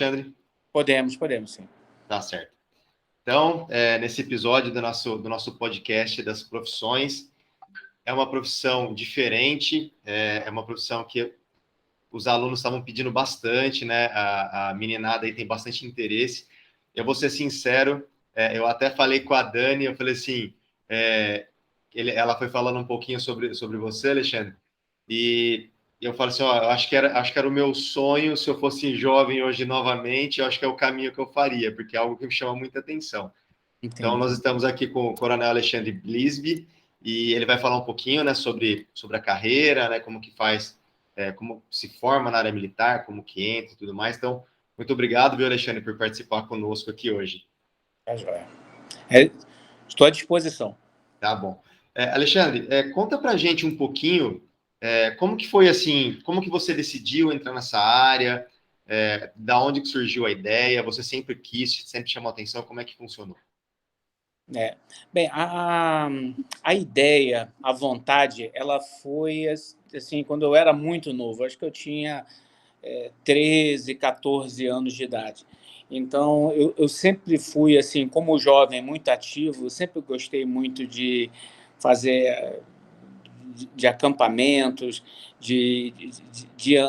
Alexandre? Podemos, sim. Tá certo. Então, nesse episódio do nosso podcast das profissões, é uma profissão diferente, é uma profissão que os alunos estavam pedindo bastante, né? A meninada aí tem bastante interesse. Eu vou ser sincero, eu até falei com a Dani, eu falei assim, ela foi falando um pouquinho sobre você, Alexandre, e eu falei assim, ó, eu acho que era o meu sonho, se eu fosse jovem hoje novamente, eu acho que é o caminho que eu faria, porque é algo que me chama muita atenção. Então, Entendi. nós estamos aqui com o Coronel Alexandre Blisby, e ele vai falar um pouquinho, né, sobre a carreira, né, como que faz, como se forma na área militar, como que entra e tudo mais. Então, muito obrigado, viu, Alexandre, por participar conosco aqui hoje. Tá joia. Estou à disposição. Tá bom. Alexandre, conta pra gente um pouquinho, como que foi assim, como que você decidiu entrar nessa área, da onde que surgiu a ideia, você sempre quis, sempre chamou atenção, como é que funcionou? Bem, a ideia, a vontade, ela foi assim, quando eu era muito novo, acho que eu tinha 13, 14 anos de idade. Então, eu sempre fui, assim, como jovem, muito ativo, sempre gostei muito de fazer de acampamentos, de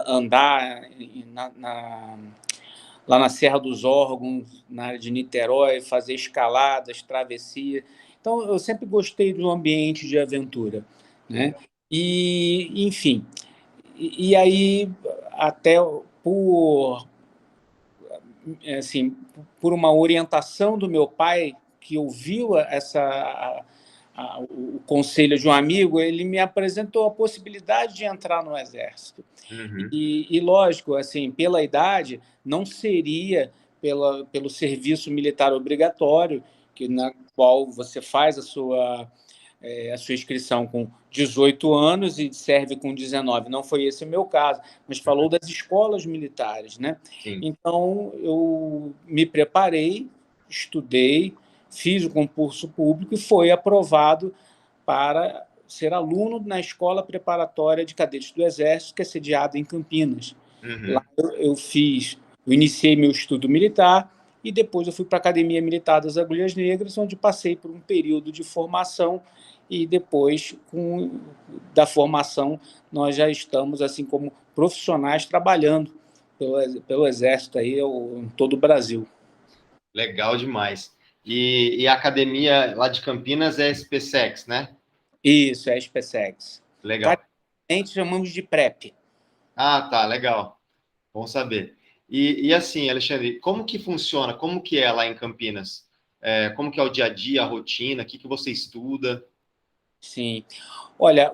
andar lá na Serra dos Órgãos, na área de Niterói, fazer escaladas, travessia. Então, eu sempre gostei do ambiente de aventura, né? E, enfim, e aí, até por, assim, por uma orientação do meu pai, que ouviu o conselho de um amigo, ele me apresentou a possibilidade de entrar no Exército. Uhum. E lógico, assim, pela idade, não seria pelo serviço militar obrigatório, na qual você faz a sua inscrição com 18 anos e serve com 19. Não foi esse o meu caso, mas falou das escolas militares, né? Sim. Então, eu me preparei, estudei, fiz o concurso público e foi aprovado para ser aluno na Escola Preparatória de Cadetes do Exército, que é sediada em Campinas. Lá Uhum. eu iniciei meu estudo militar e depois eu fui para a Academia Militar das Agulhas Negras, onde passei por um período de formação e depois, da formação, nós já estamos, assim como profissionais, trabalhando pelo Exército aí, em todo o Brasil. Legal demais. E a academia lá de Campinas é SpaceX, né? Isso, é a SpaceX. Legal. Carinhosamente chamamos de PrEP. Ah, tá, legal. Bom saber. E assim, Alexandre, como que funciona? Como que é lá em Campinas? Como que é o dia a dia, a rotina? O que que você estuda? Sim. Olha,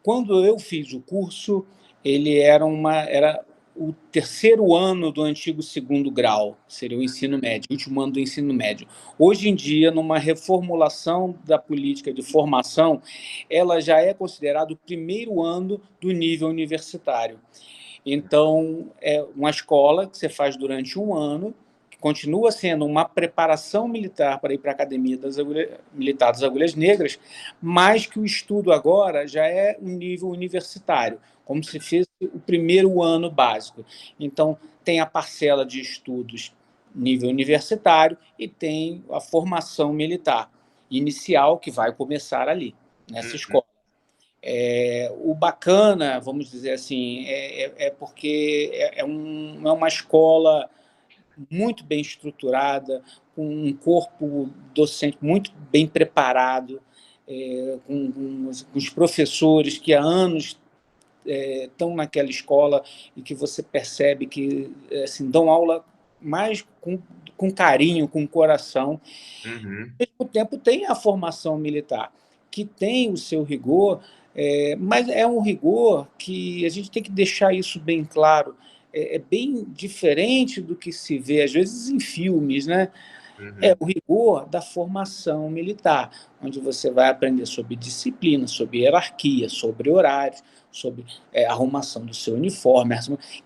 quando eu fiz o curso, ele era o terceiro ano do antigo segundo grau, seria o ensino médio, o último ano do ensino médio. Hoje em dia, numa reformulação da política de formação, ela já é considerada o primeiro ano do nível universitário. Então, é uma escola que você faz durante um ano, que continua sendo uma preparação militar para ir para a Academia Militar das Agulhas Negras, mas que o estudo agora já é um nível universitário, como se fosse o primeiro ano básico. Então, tem a parcela de estudos nível universitário e tem a formação militar inicial, que vai começar ali, nessa Uhum. escola. O bacana, vamos dizer assim, porque é uma escola muito bem estruturada, com um corpo docente muito bem preparado, com os professores que há anos estão naquela escola e que você percebe que assim, dão aula mais com carinho, com coração. Uhum. Ao mesmo tempo, tem a formação militar, que tem o seu rigor, mas é um rigor que a gente tem que deixar isso bem claro. É bem diferente do que se vê, às vezes, em filmes, né? É Uhum. o rigor da formação militar, onde você vai aprender sobre disciplina, sobre hierarquia, sobre horários, sobre arrumação do seu uniforme,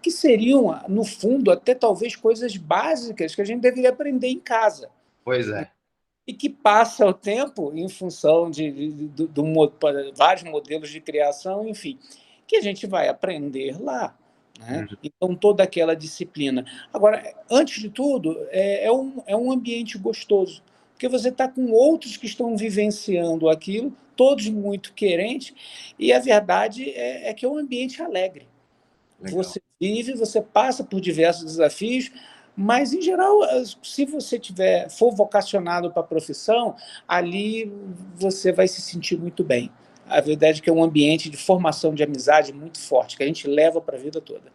que seriam, no fundo, até talvez coisas básicas que a gente deveria aprender em casa. Pois é. E que passa o tempo em função de vários modelos de criação, enfim, que a gente vai aprender lá. né? Então, toda aquela disciplina. Agora, antes de tudo, é um ambiente gostoso, porque você está com outros que estão vivenciando aquilo, todos muito querentes, e a verdade é que é um ambiente alegre. Legal. Você vive, você passa por diversos desafios, mas, em geral, se você for vocacionado para a profissão, ali você vai se sentir muito bem. A verdade é que é um ambiente de formação de amizade muito forte, que a gente leva para a vida toda.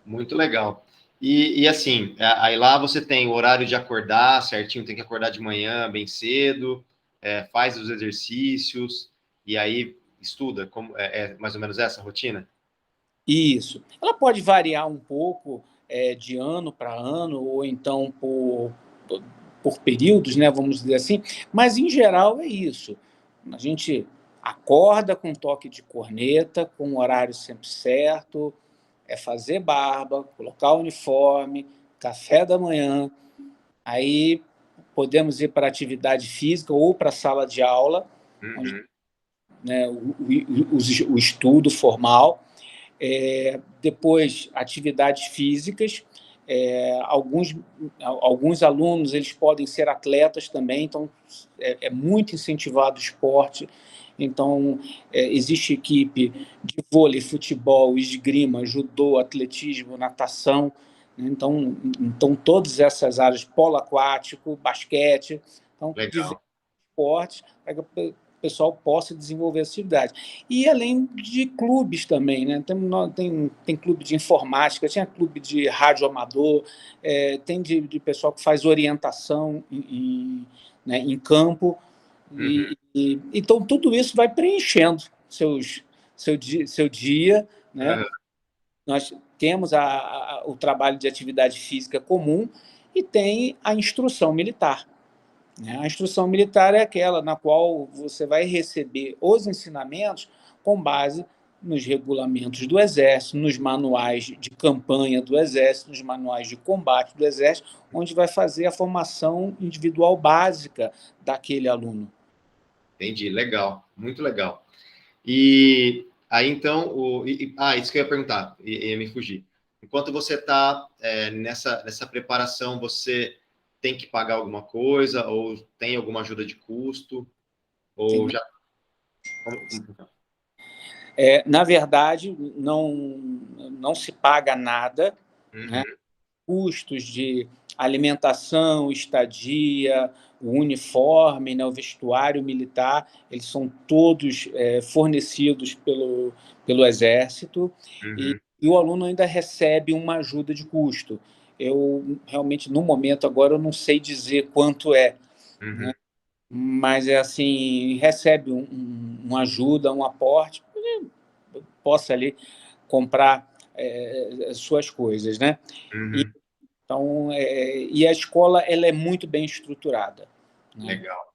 Muito legal. E assim, aí lá você tem o horário de acordar certinho, tem que acordar de manhã bem cedo, faz os exercícios, e aí estuda. É mais ou menos essa a rotina? Isso. Ela pode variar um pouco de ano para ano, ou então por períodos, né, vamos dizer assim, mas, em geral, é isso. A gente acorda com toque de corneta, com o horário sempre certo, fazer barba, colocar o uniforme, café da manhã, aí podemos ir para a atividade física ou para a sala de aula, onde, né, o estudo formal. Depois, atividades físicas. Alguns alunos eles podem ser atletas também, então é muito incentivado o esporte. Então, existe equipe de vôlei, futebol, esgrima, judô, atletismo, natação. Então todas essas áreas, polo aquático, basquete, então, diversos Legal. esportes, para que o pessoal possa desenvolver essa atividade. E além de clubes também, né? Tem clube de informática, tinha clube de rádio amador, tem de pessoal que faz orientação né, em campo. Então, tudo isso vai preenchendo seu dia, né? Nós temos o trabalho de atividade física comum e tem a instrução militar. A instrução militar é aquela na qual você vai receber os ensinamentos com base nos regulamentos do Exército, nos manuais de campanha do Exército, nos manuais de combate do Exército, onde vai fazer a formação individual básica daquele aluno. Entendi, legal, muito legal. E aí, então, isso que eu ia perguntar, ia me fugir. Enquanto você está nessa preparação, você tem que pagar alguma coisa, ou tem alguma ajuda de custo, ou já... Na verdade, não se paga nada, né? Custos de alimentação, estadia, o uniforme, né, o vestuário militar, eles são todos fornecidos pelo Exército, e o aluno ainda recebe uma ajuda de custo. Eu, realmente, no momento agora, eu não sei dizer quanto é, né? Mas, assim, recebe uma ajuda, um aporte, possa ali comprar suas coisas, né? Então, e a escola ela é muito bem estruturada, né? Legal.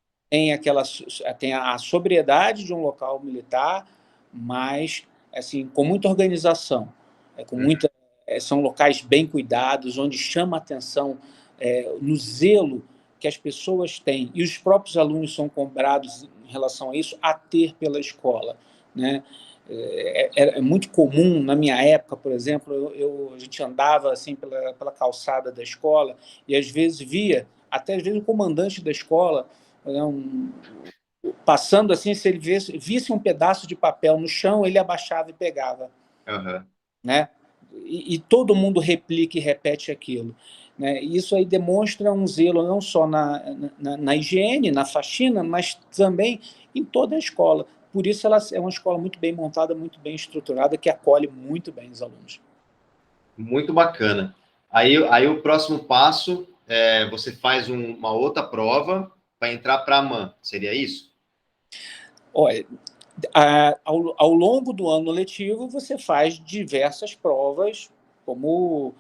Tem a sobriedade de um local militar, mas assim com muita organização, são locais bem cuidados, onde chama a atenção no zelo que as pessoas têm, e os próprios alunos são cobrados em relação a isso, a ter pela escola, né? É muito comum, na minha época, por exemplo, a gente andava assim pela calçada da escola e, às vezes, até às vezes o comandante da escola, né, passando assim, se ele visse um pedaço de papel no chão, ele abaixava e pegava. Né? E todo mundo replica e repete aquilo, né? Isso aí demonstra um zelo não só na higiene, na faxina, mas também em toda a escola. Por isso, ela é uma escola muito bem montada, muito bem estruturada, que acolhe muito bem os alunos. Muito bacana. Aí o próximo passo você faz uma outra prova para entrar para a AMAN, seria isso? Olha, ao longo do ano letivo, você faz diversas provas, como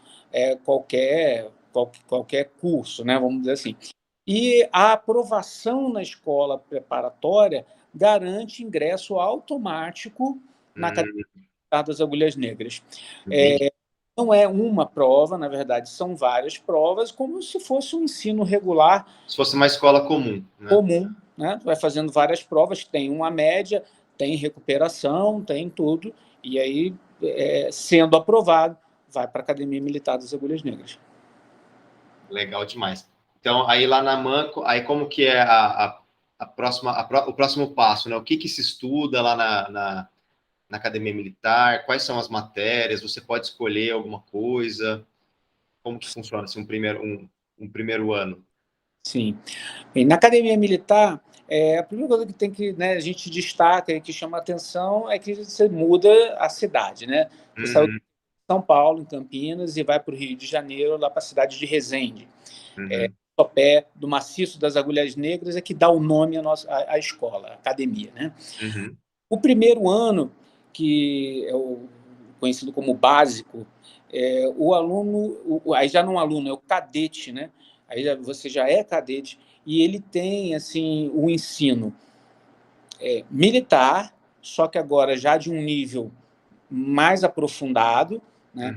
qualquer curso, né, vamos dizer assim. E a aprovação na escola preparatória garante ingresso automático na Academia das Agulhas Negras. Não é uma prova, na verdade, são várias provas, como se fosse um ensino regular. Se fosse uma escola comum. Né? Comum, né? Vai fazendo várias provas, tem uma média, tem recuperação, tem tudo, e aí, sendo aprovado, vai para a Academia Militar das Agulhas Negras. Legal demais. Então, aí lá na Manco, aí como que é o próximo passo, né? O que se estuda lá na Academia Militar? Quais são as matérias? Você pode escolher alguma coisa? Como que funciona assim, um primeiro ano? Sim. E na Academia Militar, a primeira coisa que tem que, né, a gente destaca e que chama a atenção é que você muda a cidade, né? Você saiu de São Paulo, em Campinas, e vai para o Rio de Janeiro, lá para a cidade de Resende. Sopé do Maciço das Agulhas Negras é que dá o nome à escola, à academia, né? O primeiro ano, que é o conhecido como básico, o aluno, aí já não é um aluno, é o cadete, né? Aí você já é cadete, e ele tem assim o ensino militar, só que agora já de um nível mais aprofundado, né?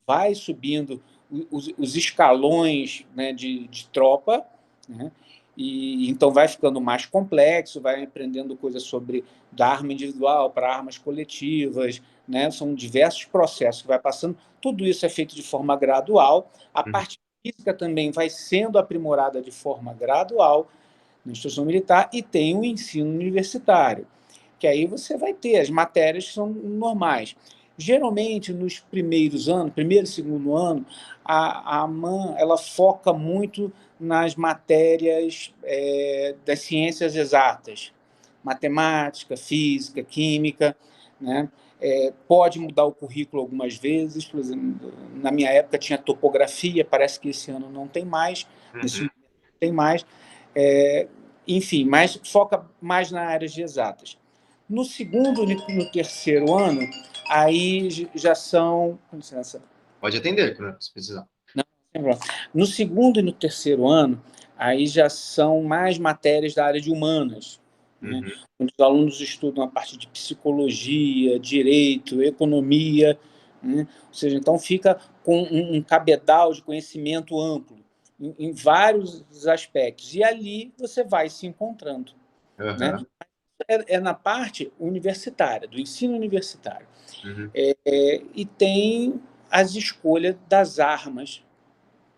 Vai subindo os escalões, né, de tropa, né? E então vai ficando mais complexo, vai aprendendo coisas sobre da arma individual para armas coletivas, né? São diversos processos que vai passando. Tudo isso é feito de forma gradual. A parte física também vai sendo aprimorada de forma gradual na instrução militar, e tem o ensino universitário, que aí você vai ter as matérias que são normais. Geralmente, nos primeiros anos, primeiro e segundo ano, a AMAN ela foca muito nas matérias das ciências exatas, matemática, física, química, né? Pode mudar o currículo algumas vezes. Por exemplo, na minha época tinha topografia, parece que esse ano não tem mais, nesse momento não tem mais. Enfim, mas foca mais na área de exatas. No segundo e no terceiro ano, aí já são... Com licença. Pode atender, se precisar. Não, sem problema. No segundo e no terceiro ano, aí já são mais matérias da área de humanas, né? Onde os alunos estudam a parte de psicologia, direito, economia, né? Ou seja, então fica com um cabedal de conhecimento amplo em vários aspectos. E ali você vai se encontrando, né? Na parte universitária, do ensino universitário. E tem as escolhas das armas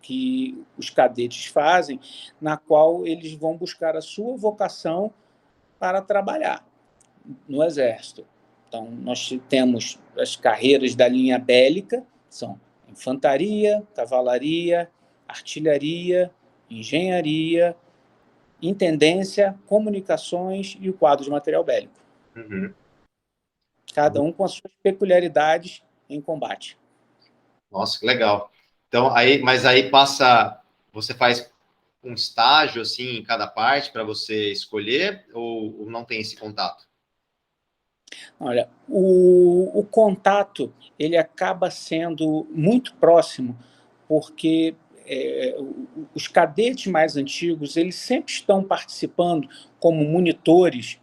que os cadetes fazem, na qual eles vão buscar a sua vocação para trabalhar no Exército. Então, nós temos as carreiras da linha bélica, são infantaria, cavalaria, artilharia, engenharia, intendência, comunicações e o quadro de material bélico. Cada um com as suas peculiaridades em combate. Nossa, que legal. Então, mas aí você faz um estágio assim em cada parte para você escolher, ou não tem esse contato? Olha, o contato ele acaba sendo muito próximo, porque os cadetes mais antigos eles sempre estão participando como monitores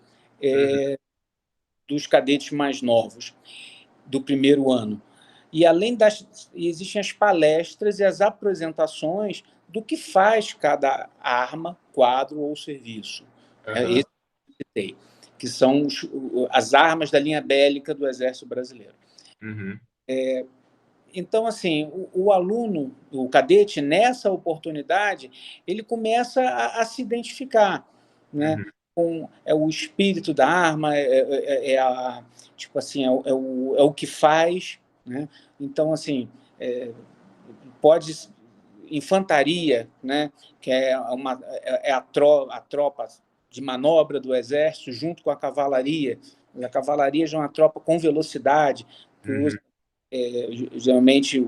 dos cadetes mais novos, do primeiro ano. E além existem as palestras e as apresentações do que faz cada arma, quadro ou serviço. Que são as armas da linha bélica do Exército Brasileiro. Então, assim, o aluno, o cadete, nessa oportunidade, ele começa a se identificar, né? Com o espírito da arma, tipo assim, é o que faz, né? Então, assim, pode infantaria, né? Que é a tropa de manobra do Exército junto com a cavalaria. A cavalaria já é uma tropa com velocidade, que usa geralmente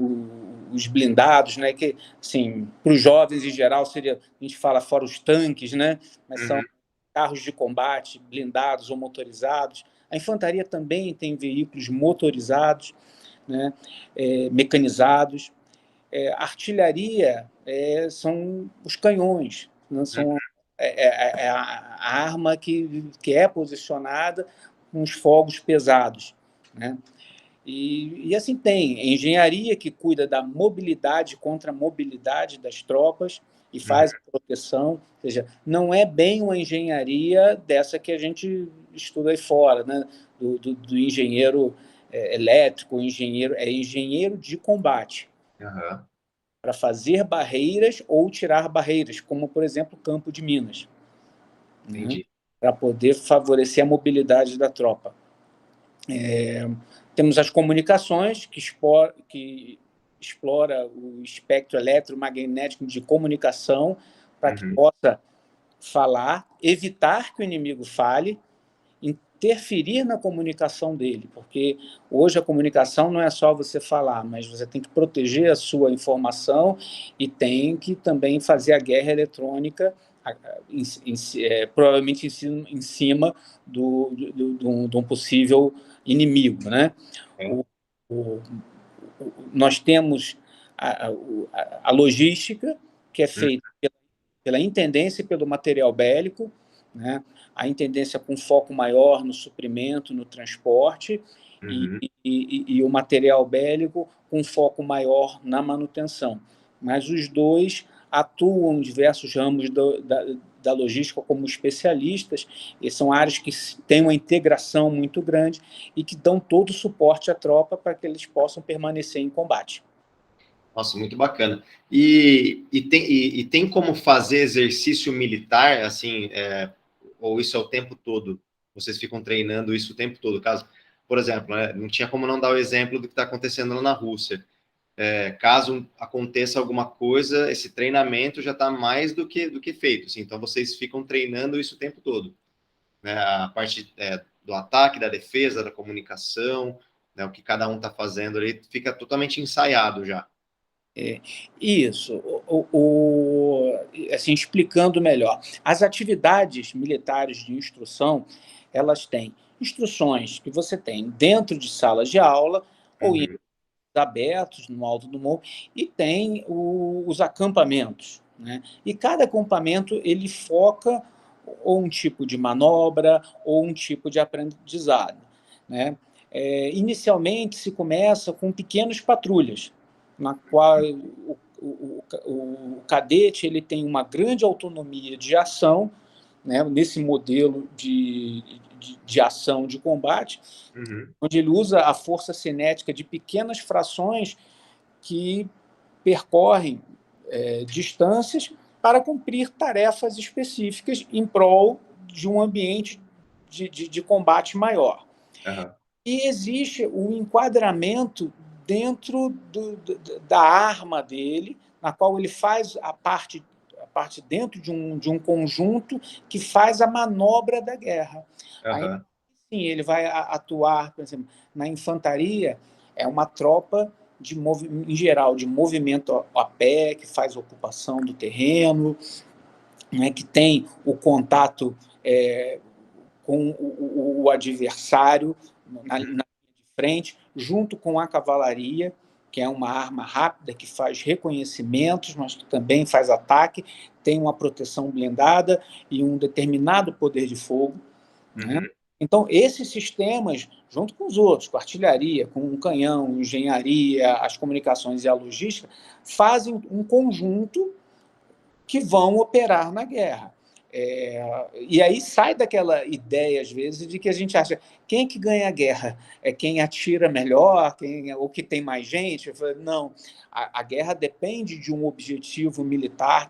os blindados, né? Que, assim, para os jovens em geral a gente fala fora os tanques, né? Mas são carros de combate blindados ou motorizados. A infantaria também tem veículos motorizados, né? Mecanizados. Artilharia são os canhões, né? São a arma que é posicionada com os fogos pesados, né? E assim tem engenharia, que cuida da mobilidade contra a mobilidade das tropas e faz a proteção. Ou seja, não é bem uma engenharia dessa que a gente estuda aí fora, né? Do engenheiro elétrico, engenheiro de combate, para fazer barreiras ou tirar barreiras, como, por exemplo, o Campo de Minas, né? Para poder favorecer a mobilidade da tropa. Temos as comunicações, que explora o espectro eletromagnético de comunicação para que possa falar, evitar que o inimigo fale, interferir na comunicação dele, porque hoje a comunicação não é só você falar, mas você tem que proteger a sua informação e tem que também fazer a guerra eletrônica, provavelmente em cima de um possível inimigo, né? Nós temos a logística, que é feita pela intendência e pelo material bélico, né? A intendência com foco maior no suprimento, no transporte, e o material bélico com foco maior na manutenção. Mas os dois atuam em diversos ramos da logística como especialistas, e são áreas que têm uma integração muito grande e que dão todo o suporte à tropa para que eles possam permanecer em combate. Nossa, muito bacana. E tem como fazer exercício militar, assim, ou isso é o tempo todo? Vocês ficam treinando isso o tempo todo? Caso, por exemplo, né, não tinha como não dar o exemplo do que está acontecendo lá na Rússia. Caso aconteça alguma coisa, esse treinamento já está mais do que feito. Assim, então, vocês ficam treinando isso o tempo todo, né? A parte do ataque, da defesa, da comunicação, né, o que cada um está fazendo ali, fica totalmente ensaiado já. Isso. Assim, explicando melhor, as atividades militares de instrução, elas têm instruções que você tem dentro de salas de aula ou em abertos, no alto do morro, e tem os acampamentos, né? E cada acampamento ele foca ou um tipo de manobra ou um tipo de aprendizado, né? Inicialmente se começa com pequenas patrulhas, na qual o cadete ele tem uma grande autonomia de ação, né, nesse modelo de ação de combate, onde ele usa a força cinética de pequenas frações que percorrem distâncias para cumprir tarefas específicas em prol de um ambiente de combate maior. E existe um enquadramento dentro da arma dele, na qual ele faz a parte dentro de um conjunto que faz a manobra da guerra. Aí, sim, ele vai atuar, por exemplo, na infantaria, é uma tropa, em geral, de movimento a pé, que faz a ocupação do terreno, né, que tem o contato com o adversário na linha de frente, junto com a cavalaria, que é uma arma rápida que faz reconhecimentos, mas que também faz ataque, tem uma proteção blindada e um determinado poder de fogo, né? Então, esses sistemas, junto com os outros, com a artilharia, com o canhão, engenharia, as comunicações e a logística, fazem um conjunto que vão operar na guerra. E aí sai daquela ideia, às vezes, de que a gente acha quem é que ganha a guerra? É quem atira melhor, ou que tem mais gente? Não, a guerra depende de um objetivo militar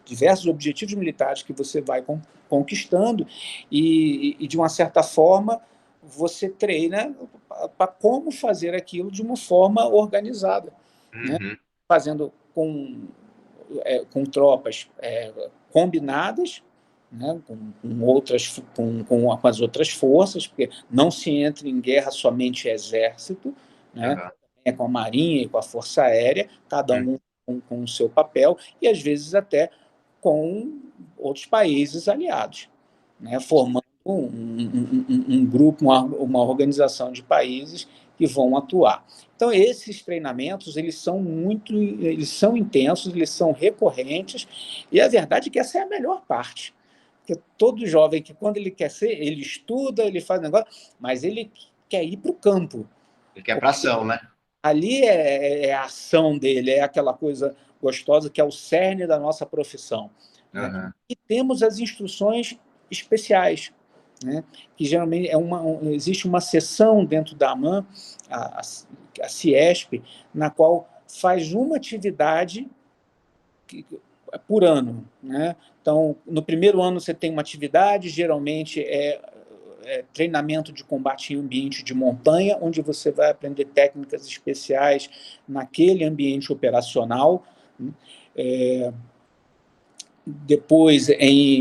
diversos objetivos militares que você vai conquistando e de uma certa forma, você treina para como fazer aquilo de uma forma organizada, né? Fazendo com tropas combinadas, né, com as outras forças, porque não se entra em guerra somente exército, né, com a marinha e com a força aérea, cada um com o seu papel, e às vezes até com outros países aliados, né, formando um grupo, uma organização de países que vão atuar. Então, esses treinamentos, eles são intensos, eles são recorrentes, e a verdade é que essa é a melhor parte. Porque todo jovem que, quando ele quer ele estuda, ele faz negócio, mas ele quer ir para o campo. Ele quer para ação, né? Ali é a ação dele, é aquela coisa gostosa que é o cerne da nossa profissão, né? E temos as instruções especiais, né, que geralmente existe uma seção dentro da AMAN, a CIESP, na qual faz uma atividade por ano, né? Então, no primeiro ano você tem uma atividade, geralmente treinamento de combate em ambiente de montanha, onde você vai aprender técnicas especiais naquele ambiente operacional. Depois,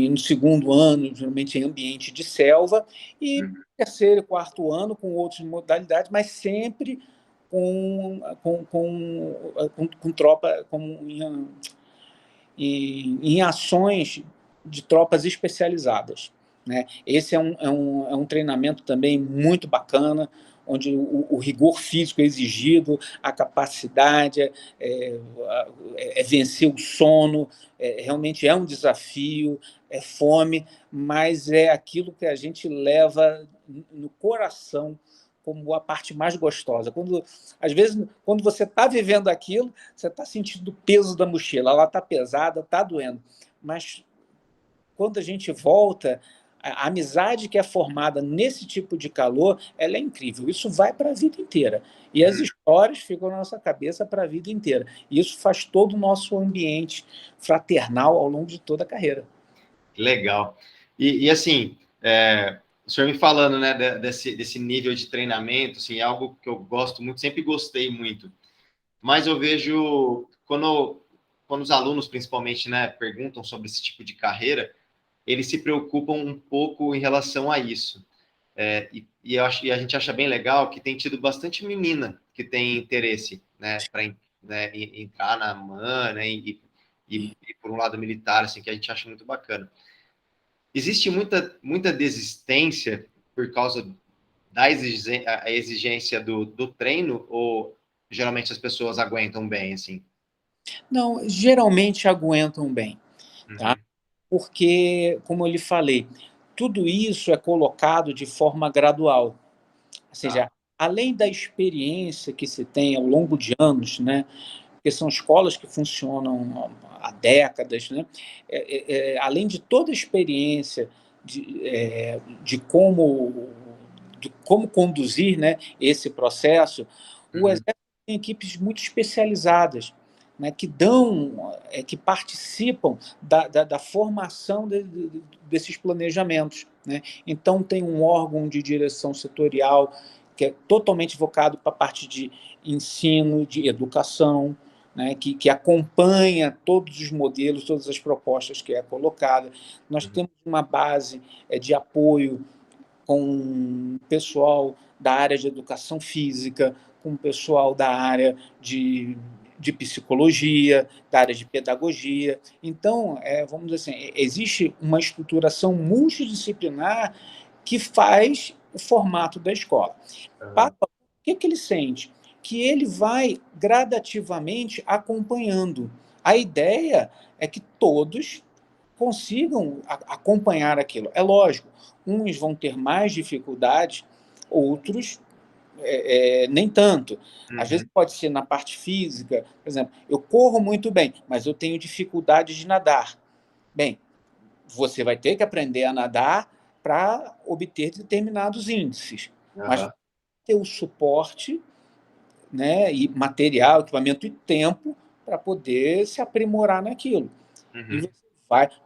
no segundo ano, geralmente em ambiente de selva, e terceiro e quarto ano com outras modalidades, mas sempre com tropa, em ações de tropas especializadas, né? Esse é um treinamento também muito bacana, onde o rigor físico é exigido, a capacidade é vencer o sono, realmente é um desafio, é fome, mas é aquilo que a gente leva no coração como a parte mais gostosa. Às vezes, quando você está vivendo aquilo, você está sentindo o peso da mochila, ela está pesada, está doendo, mas quando a gente volta, a amizade que é formada nesse tipo de calor, ela é incrível. Isso vai para a vida inteira. E as histórias ficam na nossa cabeça para a vida inteira. E isso faz todo o nosso ambiente fraternal ao longo de toda a carreira. Legal. E assim, o senhor me falando, né, desse nível de treinamento, assim, é algo que eu gosto muito, sempre gostei muito. Mas eu vejo, quando os alunos, principalmente, né, perguntam sobre esse tipo de carreira, eles se preocupam um pouco em relação a isso. E a gente acha bem legal que tem tido bastante menina que tem interesse, né, para entrar na AMAN, né, e por um lado militar, assim, que a gente acha muito bacana. Existe muita desistência por causa da exigência do treino, ou geralmente as pessoas aguentam bem, assim? Não, geralmente aguentam bem, tá? Porque, como eu lhe falei, tudo isso é colocado de forma gradual. Ou seja, além da experiência que se tem ao longo de anos, né? Porque são escolas que funcionam há décadas, né? Além de toda a experiência de como conduzir, né, esse processo, o Exército tem equipes muito especializadas, né, que participam da formação desses planejamentos, né? Então, tem um órgão de direção setorial que é totalmente focado para a parte de ensino, de educação, né, que acompanha todos os modelos, todas as propostas que é colocada. Nós temos uma base de apoio com o pessoal da área de educação física, com o pessoal da área de psicologia, da área de pedagogia. Então, vamos dizer assim, existe uma estruturação multidisciplinar que faz o formato da escola. O que ele sente? Que ele vai gradativamente acompanhando. A ideia é que todos consigam acompanhar aquilo. É lógico, uns vão ter mais dificuldades, outros nem tanto. Às vezes pode ser na parte física, por exemplo, eu corro muito bem, mas eu tenho dificuldade de nadar. Bem, você vai ter que aprender a nadar para obter determinados índices, mas ter o suporte, né, e material, equipamento e tempo para poder se aprimorar naquilo. E você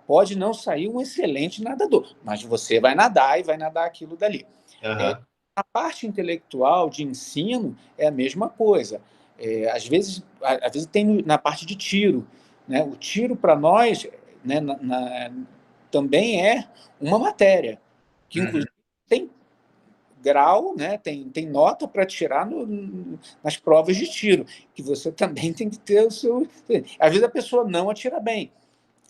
pode não sair um excelente nadador, mas você vai nadar e vai nadar aquilo dali. A parte intelectual de ensino é a mesma coisa. Às vezes tem na parte de tiro, né? O tiro para nós, né, também é uma matéria que inclusive tem grau, né, tem nota para tirar nas provas de tiro, que você também tem que ter o seu... Às vezes a pessoa não atira bem,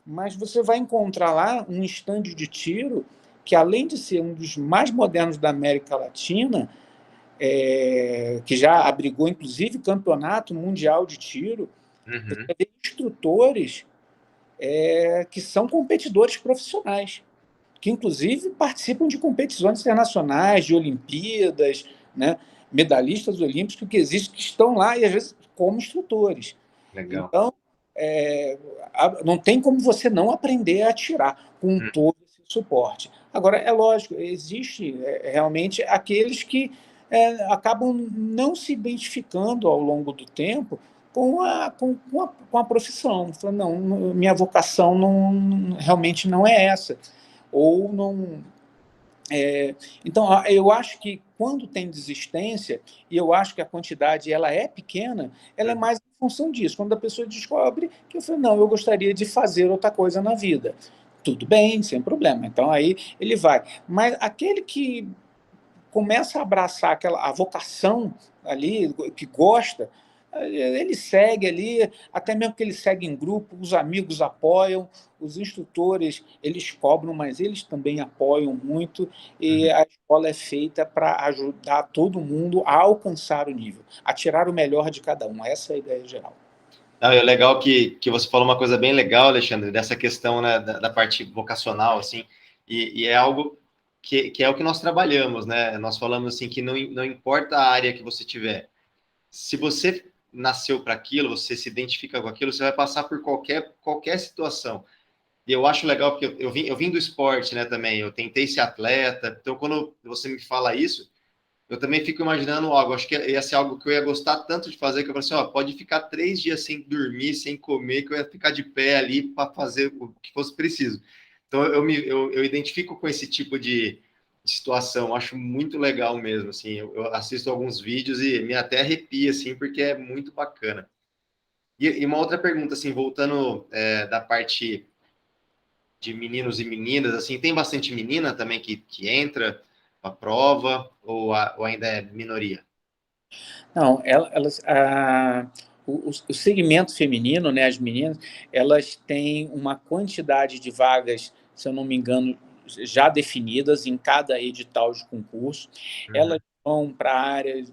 mas você vai encontrar lá um estande de tiro que, além de ser um dos mais modernos da América Latina, que já abrigou, inclusive, campeonato mundial de tiro, você vê instrutores que são competidores profissionais, que, inclusive, participam de competições internacionais, de Olimpíadas, né? Medalhistas olímpicos que existem, que estão lá, e, às vezes, como instrutores. Legal. Então, não tem como você não aprender a atirar com todo esse suporte. Agora, é lógico, existe realmente aqueles que acabam não se identificando ao longo do tempo com a profissão. Falam, não, minha vocação realmente não é essa. Ou não. Então, eu acho que quando tem desistência, e eu acho que a quantidade ela é pequena, ela é mais em função disso. Quando a pessoa descobre que eu falo, não, eu gostaria de fazer outra coisa na vida. Tudo bem, sem problema. Então, aí ele vai. Mas aquele que começa a abraçar a vocação ali, que gosta, ele segue ali, até mesmo que ele segue em grupo, os amigos apoiam, os instrutores, eles cobram, mas eles também apoiam muito, e a escola é feita para ajudar todo mundo a alcançar o nível, a tirar o melhor de cada um. Essa é a ideia geral. Não, é legal que você falou uma coisa bem legal, Alexandre, dessa questão, né, da parte vocacional, assim, e é algo que é o que nós trabalhamos, né? Nós falamos assim que não importa a área que você tiver, se você nasceu para aquilo, você se identifica com aquilo, você vai passar por qualquer situação. E eu acho legal porque eu vim do esporte, né, também. Eu tentei ser atleta. Então, quando você me fala isso, eu também fico imaginando algo. Acho que ia ser algo que eu ia gostar tanto de fazer que eu falei assim, ó, pode ficar 3 dias sem dormir, sem comer, que eu ia ficar de pé ali para fazer o que fosse preciso. Então, eu identifico com esse tipo de situação. Acho muito legal mesmo, assim. Eu assisto alguns vídeos e me até arrepia, assim, porque é muito bacana. E uma outra pergunta, assim, voltando da parte de meninos e meninas, assim, tem bastante menina também que entra para a prova ou ainda é minoria? Não, o segmento feminino, né, as meninas, elas têm uma quantidade de vagas, se eu não me engano, já definidas em cada edital de concurso. Elas Uhum, vão para a área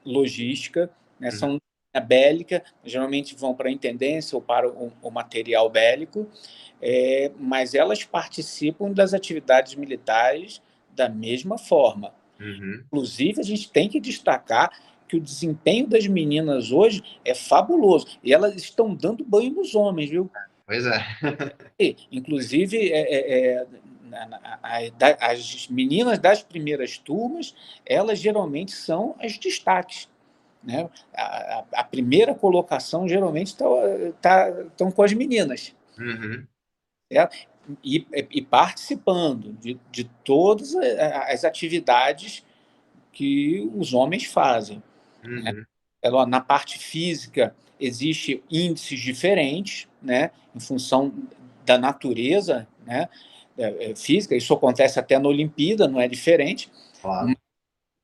logística, né, uhum, são bélica, geralmente vão para a intendência ou para o material bélico, mas elas participam das atividades militares da mesma forma. uhum. Inclusive, a gente tem que destacar que o desempenho das meninas hoje é fabuloso. E elas estão dando banho nos homens, viu? Pois é. Inclusive, as meninas das primeiras turmas, elas geralmente são as destaques. Né? A primeira colocação geralmente estão com as meninas. Uhum, Certo? E participando de todas as atividades que os homens fazem. Né? uhum, Na parte física, existem índices diferentes, né? Em função da natureza, né? Física, isso acontece até na Olimpíada, não é diferente, claro. mas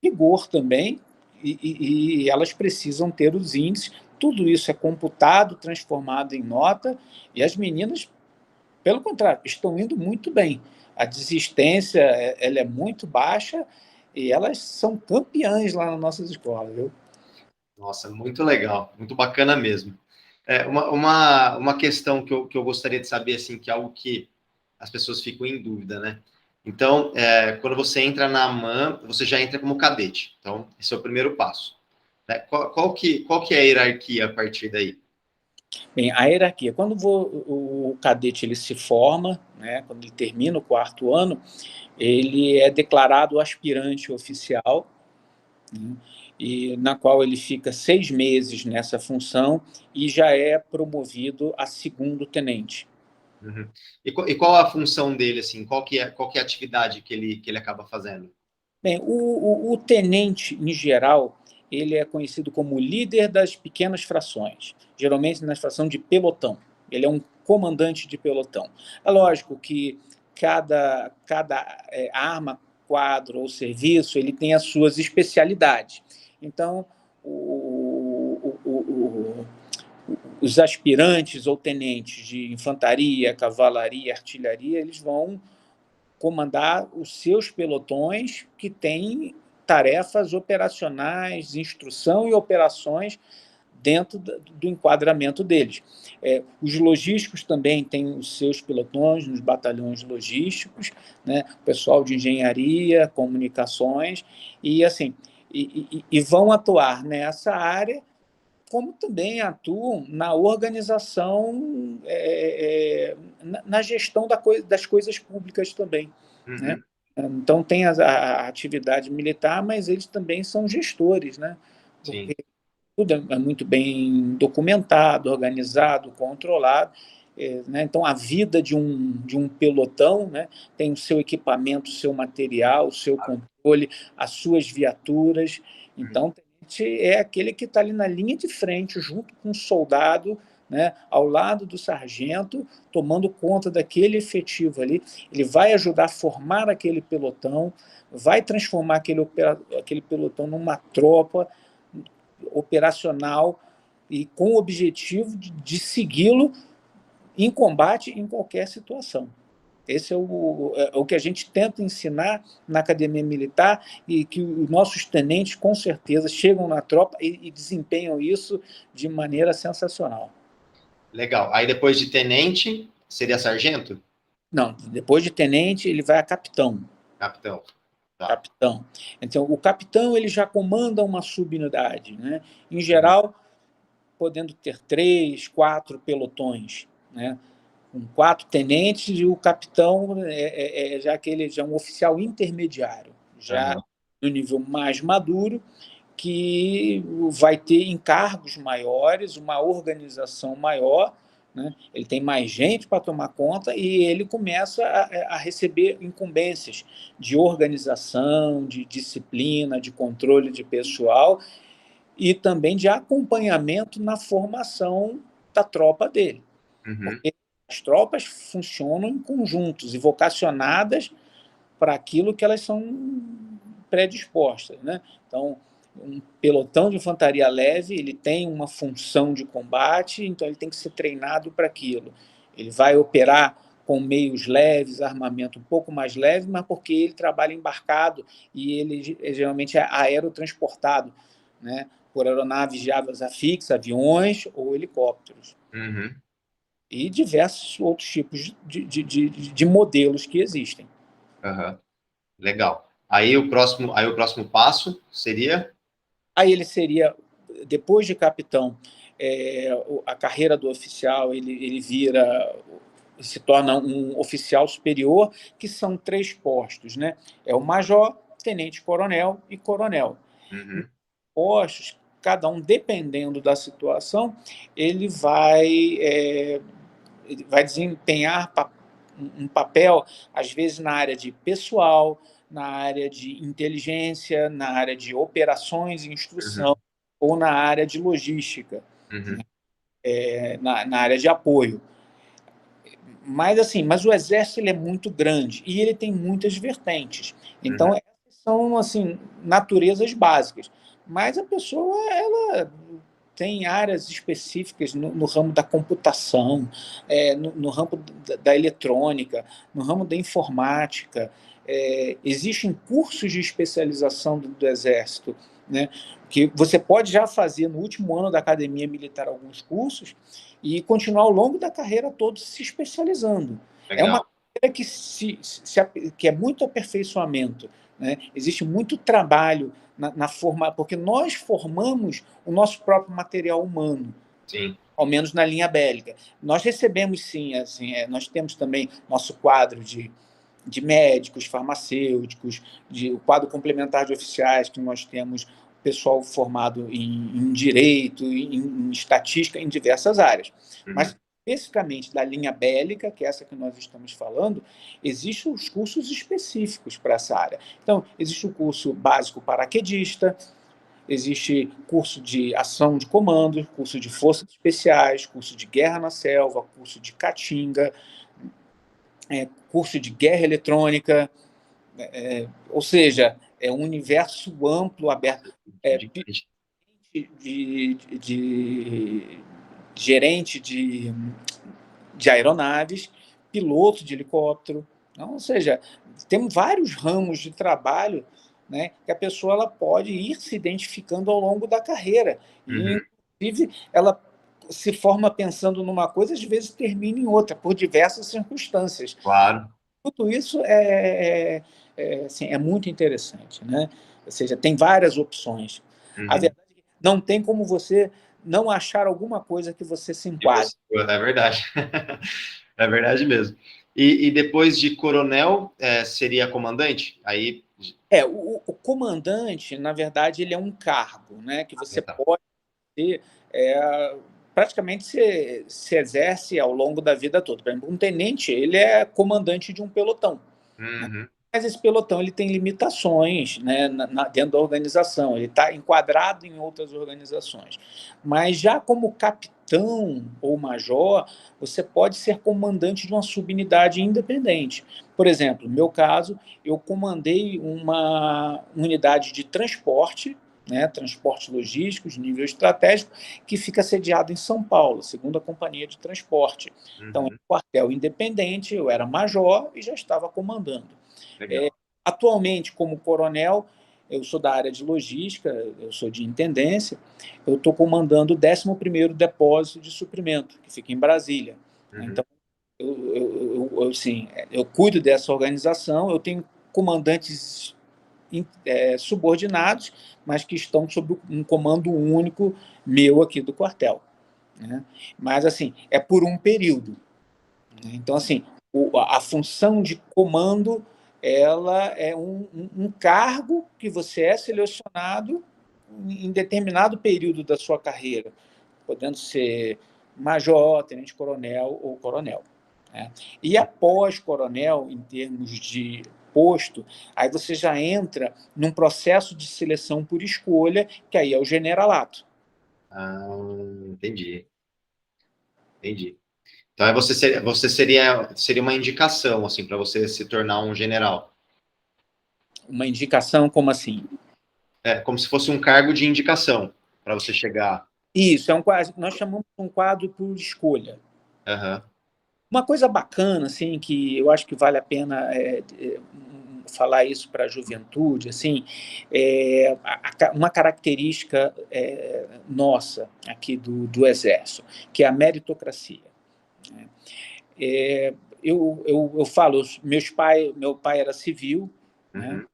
rigor também, e elas precisam ter os índices, tudo isso é computado, transformado em nota, e as meninas, pelo contrário, estão indo muito bem. A desistência ela é muito baixa e elas são campeãs lá nas nossas escolas, viu? Nossa, muito legal, muito bacana mesmo. Uma questão que eu gostaria de saber, assim, que é algo que as pessoas ficam em dúvida, né? Então, quando você entra na AMAN, você já entra como cadete. Então, esse é o primeiro passo. Né? Qual que é a hierarquia a partir daí? Bem, a hierarquia, quando o cadete ele se forma, né, quando ele termina o quarto ano, ele é declarado aspirante oficial, né, e na qual ele fica 6 meses nessa função e já é promovido a segundo tenente. Uhum. E qual a função dele, assim? Qual que é a atividade que ele acaba fazendo? Bem, o tenente, em geral, ele é conhecido como líder das pequenas frações, geralmente na fração de pelotão. Ele é um comandante de pelotão. É lógico que cada arma, quadro ou serviço, ele tem as suas especialidades. Então, os aspirantes ou tenentes de infantaria, cavalaria, artilharia, eles vão comandar os seus pelotões que têm tarefas operacionais, instrução e operações dentro do enquadramento deles. Os logísticos também têm os seus pelotões nos batalhões logísticos, né? Pessoal de engenharia, comunicações, e assim, e vão atuar nessa área, como também atuam na organização, na gestão das coisas públicas também, né? Uhum. Então, tem a atividade militar, mas eles também são gestores, né? Sim. Porque tudo é muito bem documentado, organizado, controlado, né? Então, a vida de um pelotão, né, tem o seu equipamento, o seu material, o seu controle, as suas viaturas. Uhum. Então, o tenente é aquele que está ali na linha de frente, junto com o soldado, né, ao lado do sargento, tomando conta daquele efetivo ali. Ele vai ajudar a formar aquele pelotão, vai transformar aquele pelotão numa tropa operacional e com o objetivo de segui-lo em combate em qualquer situação. Esse é o que a gente tenta ensinar na academia militar e que os nossos tenentes, com certeza, chegam na tropa e desempenham isso de maneira sensacional. Legal. Aí depois de tenente, seria sargento? Não, depois de tenente, ele vai a capitão. Capitão. Tá. Capitão. Então, o capitão ele já comanda uma subunidade, né? Em Uhum. geral, podendo ter 3, 4 pelotões, né? Com 4 tenentes, e o capitão já um oficial intermediário, já Uhum. no nível mais maduro, que vai ter encargos maiores, uma organização maior, né? Ele tem mais gente para tomar conta e ele começa a receber incumbências de organização, de disciplina, de controle de pessoal e também de acompanhamento na formação da tropa dele. Uhum. Porque as tropas funcionam em conjuntos e vocacionadas para aquilo que elas são predispostas, né? Então, um pelotão de infantaria leve, ele tem uma função de combate, então ele tem que ser treinado para aquilo. Ele vai operar com meios leves, armamento um pouco mais leve, mas porque ele trabalha embarcado e ele geralmente é aerotransportado, né? Por aeronaves de asa fixa, aviões ou helicópteros. Uhum. E diversos outros tipos de modelos que existem. Uhum. Legal. Aí o próximo passo seria? Aí ele seria, depois de capitão, a carreira do oficial, ele se torna um oficial superior, que são 3 postos, né? É o major, tenente-coronel e coronel. Uhum. Postos, cada um, dependendo da situação, ele vai desempenhar um papel, às vezes, na área de pessoal, na área de inteligência, na área de operações e instrução, Uhum. ou na área de logística, Uhum. na área de apoio. Mas o Exército ele é muito grande e ele tem muitas vertentes. Uhum. Então, essas são assim, naturezas básicas. Mas a pessoa ela tem áreas específicas no ramo da computação, no ramo da eletrônica, no ramo da informática. Existem cursos de especialização do Exército, né, que você pode já fazer no último ano da academia militar alguns cursos e continuar ao longo da carreira toda se especializando. É uma Legal. carreira que é muito aperfeiçoamento, né? Existe muito trabalho na forma, porque nós formamos o nosso próprio material humano. Sim. Ao menos na linha bélica. Nós recebemos, sim, assim, nós temos também nosso quadro de médicos, farmacêuticos, o quadro complementar de oficiais, que nós temos pessoal formado em direito, em estatística, em diversas áreas. Uhum. Mas, especificamente da linha bélica, que é essa que nós estamos falando, existem os cursos específicos para essa área. Então, existe o curso básico paraquedista, existe curso de ação de comando, curso de forças especiais, curso de guerra na selva, curso de caatinga, curso de guerra eletrônica, ou seja, é um universo amplo, aberto. De gerente de aeronaves, piloto de helicóptero. Então, ou seja, temos vários ramos de trabalho, né, que a pessoa ela pode ir se identificando ao longo da carreira. E, Uhum. inclusive, ela se forma pensando numa coisa, às vezes termina em outra, por diversas circunstâncias. Claro. Tudo isso assim, é muito interessante, né? Ou seja, tem várias opções. A Uhum. verdade é que não tem como você não achar alguma coisa que você se enquadre. É verdade. É verdade mesmo. E depois de coronel, seria comandante? Aí. O comandante, na verdade, ele é um cargo, né, que você Tá. pode ter, praticamente se exerce ao longo da vida toda. Por exemplo, um tenente, ele é comandante de um pelotão. Uhum. Mas esse pelotão ele tem limitações, né, dentro da organização, ele está enquadrado em outras organizações. Mas já como capitão ou major, você pode ser comandante de uma subunidade independente. Por exemplo, no meu caso, eu comandei uma unidade de transporte, né, transporte logístico de nível estratégico, que fica sediado em São Paulo, segunda companhia de transporte. Então, é um Uhum. quartel independente, eu era major e já estava comandando. Legal. Atualmente, como coronel, eu sou da área de logística, eu sou de intendência, eu estou comandando o 11º Depósito de Suprimento, que fica em Brasília. Uhum. Então, assim, eu cuido dessa organização, eu tenho comandantes subordinados, mas que estão sob um comando único meu aqui do quartel. Né? Mas, assim, é por um período. Né? Então, assim, a função de comando ela é um cargo que você é selecionado em determinado período da sua carreira, podendo ser major, tenente-coronel ou coronel. Né? E após coronel, em termos de posto, aí você já entra num processo de seleção por escolha, que aí é o generalato. Ah, entendi. Entendi. Então, você seria uma indicação, assim, para você se tornar um general. Uma indicação como assim? É como se fosse um cargo de indicação para você chegar. Isso, nós chamamos de um quadro por escolha. Aham. Uma coisa bacana, assim, que eu acho que vale a pena falar isso para a juventude, assim, uma característica nossa aqui do Exército, que é a meritocracia. Né? Eu falo, meu pai era civil, né? Uhum.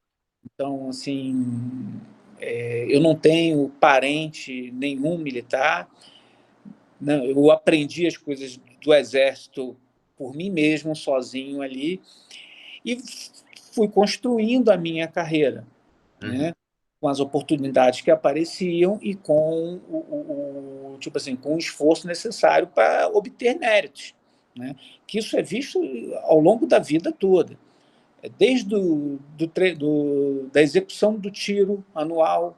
Então, assim, eu não tenho parente nenhum militar. Não, eu aprendi as coisas do Exército por mim mesmo, sozinho ali, e fui construindo a minha carreira, Uhum. né? Com as oportunidades que apareciam e com tipo assim, com o esforço necessário para obter méritos, né? Que isso é visto ao longo da vida toda, desde da execução do tiro anual,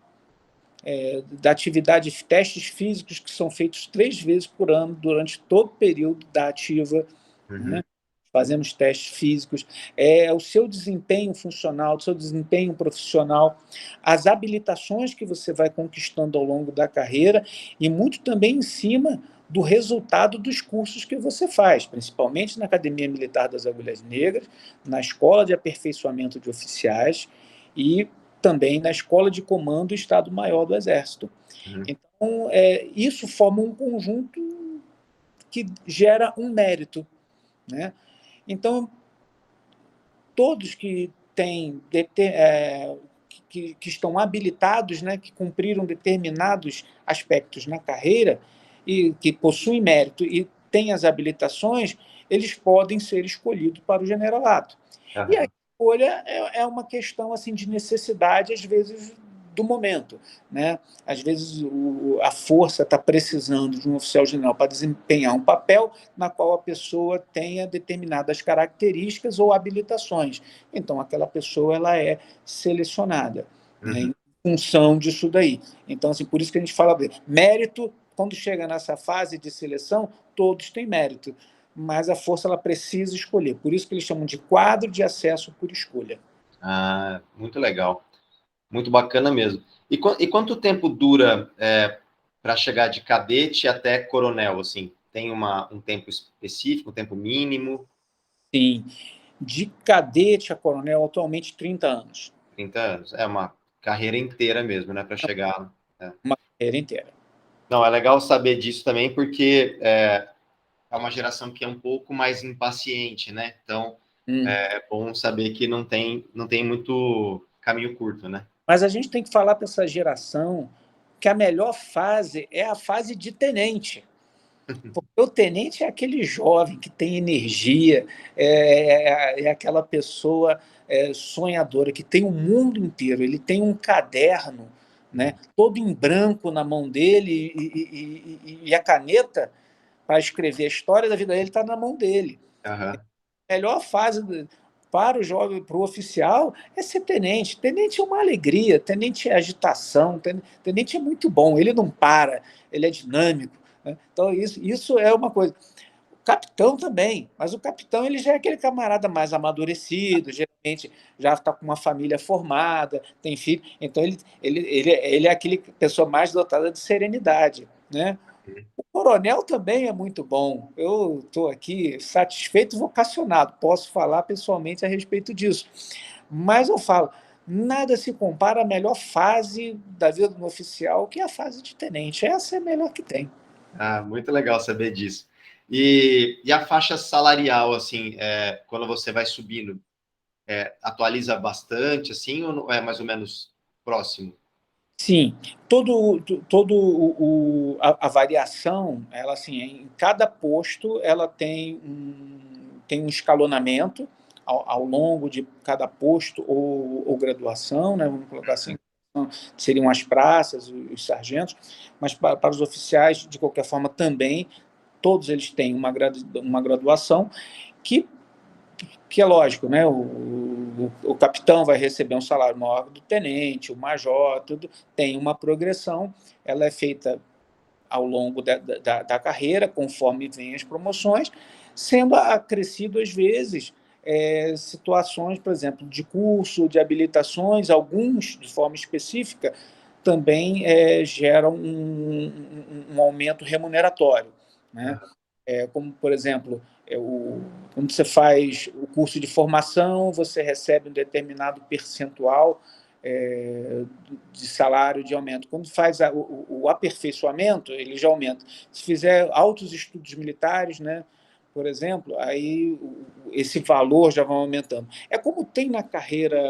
da atividade, testes físicos que são feitos 3 vezes por ano durante todo o período da ativa, Uhum. né? Fazemos testes físicos, o seu desempenho funcional, o seu desempenho profissional, as habilitações que você vai conquistando ao longo da carreira e muito também em cima do resultado dos cursos que você faz, principalmente na Academia Militar das Agulhas Negras, na Escola de Aperfeiçoamento de Oficiais e também na Escola de Comando do Estado-Maior do Exército. Uhum. Então, isso forma um conjunto que gera um mérito, né? Então, todos que têm que estão habilitados, né, que cumpriram determinados aspectos na carreira e que possuem mérito e têm as habilitações, eles podem ser escolhidos para o generalato. E a Aham. escolha é uma questão assim de necessidade, às vezes, do momento. Né? Às vezes, a força está precisando de um oficial general para desempenhar um papel na qual a pessoa tenha determinadas características ou habilitações. Então, aquela pessoa ela é selecionada, né, Uhum. em função disso daí. Então, assim, por isso que a gente fala de mérito, quando chega nessa fase de seleção, todos têm mérito, mas a força ela precisa escolher. Por isso que eles chamam de quadro de acesso por escolha. Ah, muito legal. Muito bacana mesmo. E quanto tempo dura para chegar de cadete até coronel, assim? Tem um tempo específico, um tempo mínimo? Sim, de cadete a coronel, atualmente 30 anos. 30 anos. É uma carreira inteira mesmo, né, para chegar. Né? Uma carreira inteira. Não, é legal saber disso também, porque é uma geração que é um pouco mais impaciente, né? Então, é bom saber que não tem muito caminho curto, né? Mas a gente tem que falar para essa geração que a melhor fase é a fase de tenente. Porque o tenente é aquele jovem que tem energia, é aquela pessoa sonhadora, que tem o mundo inteiro. Ele tem um caderno, né, todo em branco na mão dele, e a caneta para escrever a história da vida dele está na mão dele. Aham. A melhor fase para o jovem, para o oficial, é ser tenente. Tenente é uma alegria, tenente é agitação, tenente é muito bom, ele não para, ele é dinâmico, né? Então, isso é uma coisa. O capitão também, mas o capitão ele já é aquele camarada mais amadurecido, geralmente já está com uma família formada, tem filho, então ele é aquele pessoa mais dotada de serenidade, né? O coronel também é muito bom. Eu estou aqui satisfeito e vocacionado. Posso falar pessoalmente a respeito disso. Mas eu falo, nada se compara à melhor fase da vida do oficial, que é a fase de tenente. Essa é a melhor que tem. Ah, muito legal saber disso. E a faixa salarial, assim, quando você vai subindo, atualiza bastante, assim, ou é mais ou menos próximo? Sim, a variação, ela assim, em cada posto ela tem um escalonamento ao longo de cada posto ou graduação, né, vamos colocar assim, seriam as praças, os sargentos, mas para os oficiais, de qualquer forma, também, todos eles têm uma graduação que é lógico, né? O capitão vai receber um salário maior do tenente, o major, tudo tem uma progressão, ela é feita ao longo da carreira, conforme vêm as promoções, sendo acrescido, às vezes, situações, por exemplo, de curso, de habilitações, alguns, de forma específica, também geram um aumento remuneratório, né? Como, por exemplo, quando você faz o curso de formação, você recebe um determinado percentual de salário de aumento. Quando faz o aperfeiçoamento, ele já aumenta. Se fizer altos estudos militares, né, por exemplo, aí esse valor já vai aumentando. É como tem na carreira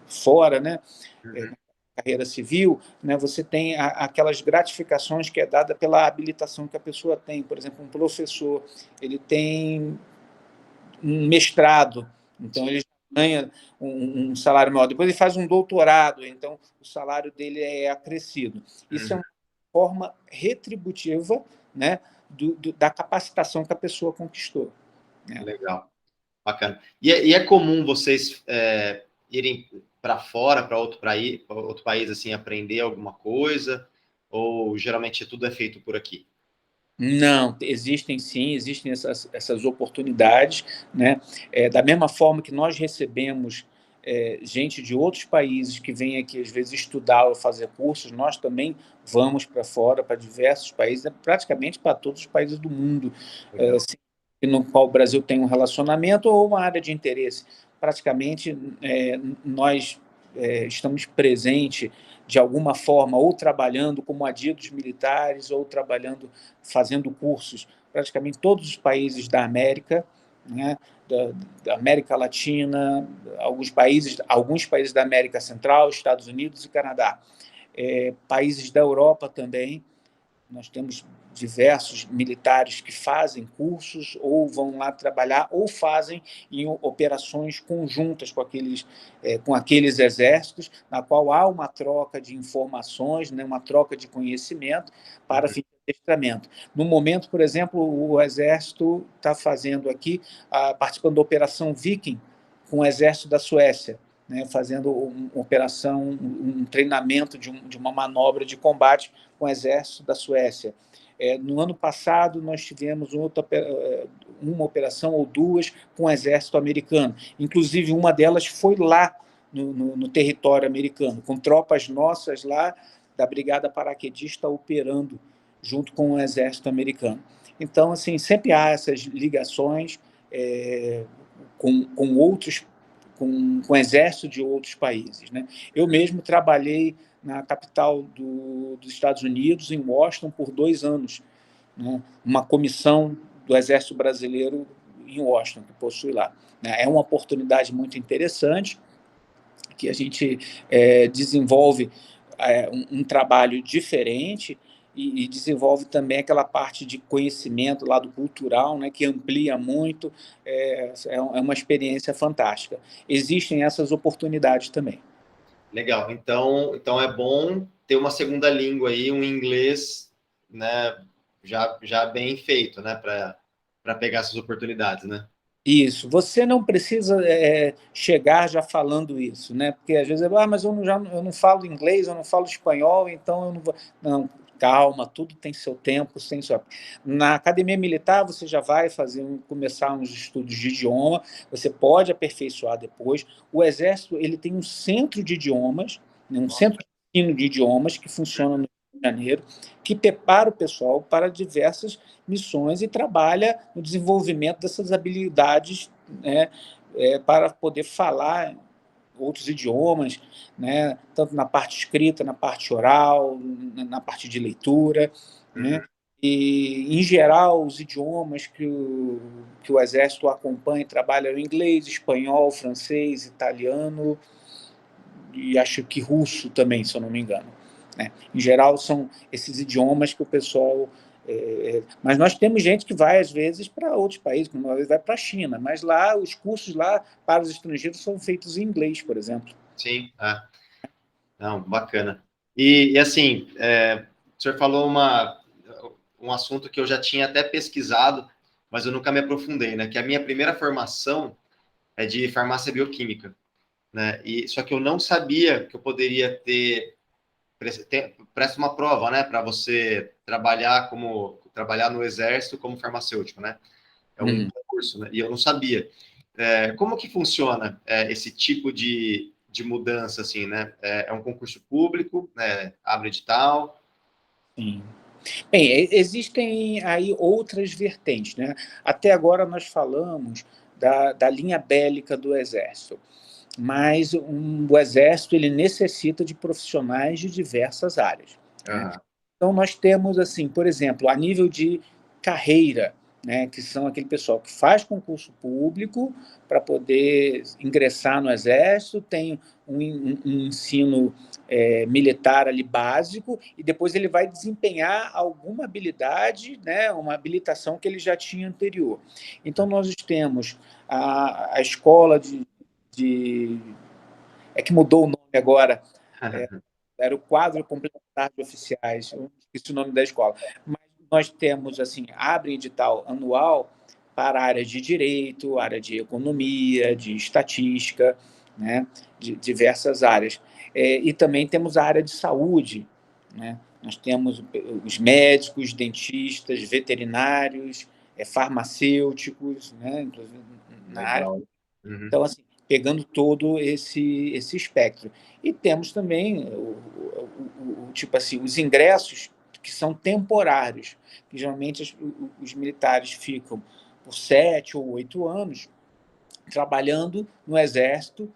fora, né? Uhum. Carreira civil, né, você tem aquelas gratificações que é dada pela habilitação que a pessoa tem. Por exemplo, um professor, ele tem um mestrado, então ele ganha um salário maior. Depois ele faz um doutorado, então o salário dele é acrescido. Isso é Uhum. uma forma retributiva, né, da capacitação que a pessoa conquistou, né? Legal, bacana. E é comum vocês irem para fora, para outro país, assim, aprender alguma coisa? Ou geralmente tudo é feito por aqui? Não, existem sim, existem essas oportunidades, né? Da mesma forma que nós recebemos gente de outros países que vem aqui, às vezes, estudar ou fazer cursos, nós também vamos para fora, para diversos países, praticamente para todos os países do mundo, Legal. assim, no qual o Brasil tem um relacionamento ou uma área de interesse. Praticamente, nós estamos presentes de alguma forma, ou trabalhando como adidos militares, ou trabalhando, fazendo cursos, praticamente todos os países da América, né, da América Latina, alguns países da América Central, Estados Unidos e Canadá, países da Europa também. Nós temos diversos militares que fazem cursos ou vão lá trabalhar ou fazem em operações conjuntas com aqueles exércitos, na qual há uma troca de informações, né, uma troca de conhecimento para fim de adestramento. No momento, por exemplo, o Exército está fazendo aqui, participando da Operação Viking com o Exército da Suécia, né, fazendo uma operação, um treinamento de uma manobra de combate com o Exército da Suécia. No ano passado, nós tivemos uma operação ou duas com o Exército americano. Inclusive, uma delas foi lá no território americano, com tropas nossas lá da Brigada Paraquedista operando junto com o Exército americano. Então, assim, sempre há essas ligações com outros, com exército de outros países, né? Eu mesmo trabalhei na capital dos Estados Unidos, em Washington, por 2 anos, né? Uma comissão do Exército Brasileiro em Washington, que possui lá, né? É uma oportunidade muito interessante, que a gente desenvolve um trabalho diferente, e desenvolve também aquela parte de conhecimento, lado cultural, né, que amplia muito, é uma experiência fantástica. Existem essas oportunidades também. Legal. Então é bom ter uma segunda língua aí, um inglês, né, já bem feito, né, para pegar essas oportunidades, né? Isso. Você não precisa chegar já falando isso, né? Porque às vezes, mas eu não falo inglês, eu não falo espanhol, então eu não vou. Não, calma, tudo tem seu tempo, tem seu. Na academia militar você já vai começar uns estudos de idioma, você pode aperfeiçoar depois. O Exército ele tem um centro de idiomas, né? Um centro de ensino de idiomas que funciona no Rio de Janeiro, que prepara o pessoal para diversas missões e trabalha no desenvolvimento dessas habilidades, né, para poder falar outros idiomas, né, tanto na parte escrita, na parte oral, na parte de leitura, né, e, em geral, os idiomas que o Exército acompanha e trabalha é o inglês, espanhol, francês, italiano e acho que russo também, se eu não me engano, né? Em geral, são esses idiomas que o pessoal... mas nós temos gente que vai, às vezes, para outros países, como uma vez vai para a China, mas lá, os cursos lá para os estrangeiros são feitos em inglês, por exemplo. Sim, não, bacana. E assim, o senhor falou um assunto que eu já tinha até pesquisado, mas eu nunca me aprofundei, né? Que a minha primeira formação é de farmácia bioquímica, né? Só que eu não sabia que eu poderia presta uma prova, né? Para você trabalhar no exército como farmacêutico, né? É um concurso, né? E eu não sabia. Como que funciona esse tipo de mudança, assim, né? É um concurso público, né? Abre edital. Sim. Bem, existem aí outras vertentes, né? Até agora nós falamos da linha bélica do Exército, mas o Exército ele necessita de profissionais de diversas áreas, né? Então, nós temos, assim, por exemplo, a nível de carreira, né, que são aquele pessoal que faz concurso público para poder ingressar no Exército, tem um ensino militar ali básico, e depois ele vai desempenhar alguma habilidade, né, uma habilitação que ele já tinha anterior. Então, nós temos a escola de... É que mudou o nome agora, era o quadro complementar de oficiais, eu esqueci o nome da escola. Mas nós temos, assim, abre edital anual para a área de direito, área de economia, de estatística, né, de diversas áreas. E também temos a área de saúde, né? Nós temos os médicos, dentistas, veterinários, farmacêuticos, né, inclusive na área. Legal. Então, assim, pegando todo esse espectro. E temos também tipo assim, os ingressos que são temporários, que geralmente os militares ficam por 7 ou 8 anos trabalhando no Exército,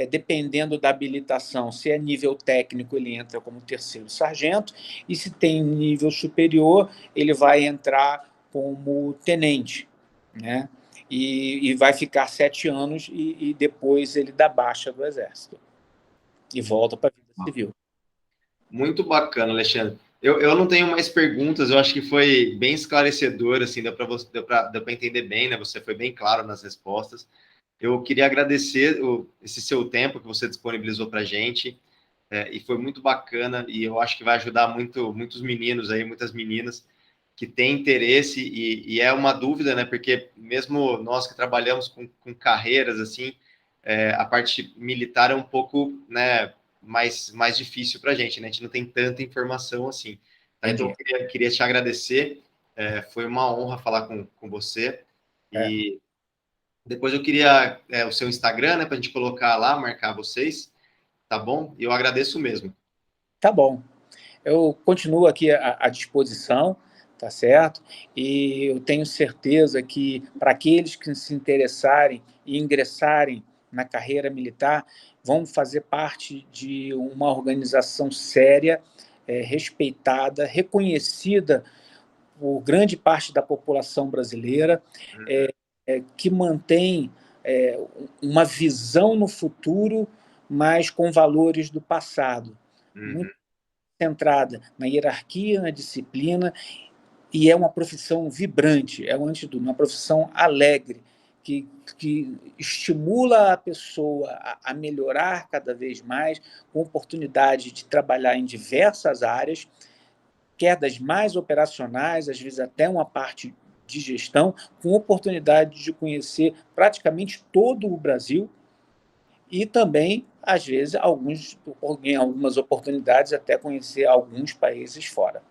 dependendo da habilitação, se é nível técnico, ele entra como terceiro sargento, e se tem nível superior, ele vai entrar como tenente, né? E vai ficar 7 anos e depois ele dá baixa do Exército e volta para a vida civil. Muito bacana, Alexandre. Eu não tenho mais perguntas, eu acho que foi bem esclarecedor, assim, deu para entender bem, né? Você foi bem claro nas respostas. Eu queria agradecer esse seu tempo que você disponibilizou para a gente, e foi muito bacana, e eu acho que vai ajudar muitos meninos aí, muitas meninas que têm interesse, e é uma dúvida, né? Porque mesmo nós que trabalhamos com carreiras, assim, a parte militar é um pouco, né, mais difícil para a gente, né? A gente não tem tanta informação assim. Tá? Então, eu queria te agradecer, foi uma honra falar com você, e depois eu queria o seu Instagram, né, para a gente colocar lá, marcar vocês, tá bom? E eu agradeço mesmo. Tá bom. Eu continuo aqui à disposição, tá certo? E eu tenho certeza que, para aqueles que se interessarem e ingressarem na carreira militar, vão fazer parte de uma organização séria, respeitada, reconhecida por grande parte da população brasileira, que mantém uma visão no futuro, mas com valores do passado. Muito centrada na hierarquia, na disciplina, e é uma profissão vibrante, é, antes de tudo, uma profissão alegre, que estimula a pessoa a melhorar cada vez mais, com oportunidade de trabalhar em diversas áreas, quer das mais operacionais, às vezes até uma parte de gestão, com oportunidade de conhecer praticamente todo o Brasil e também, às vezes, em algumas oportunidades, até conhecer alguns países fora.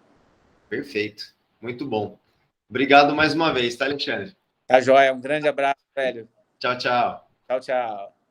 Perfeito. Muito bom. Obrigado mais uma vez, tá, Alexandre? Tá joia? Um grande abraço, velho. Tchau, tchau. Tchau, tchau.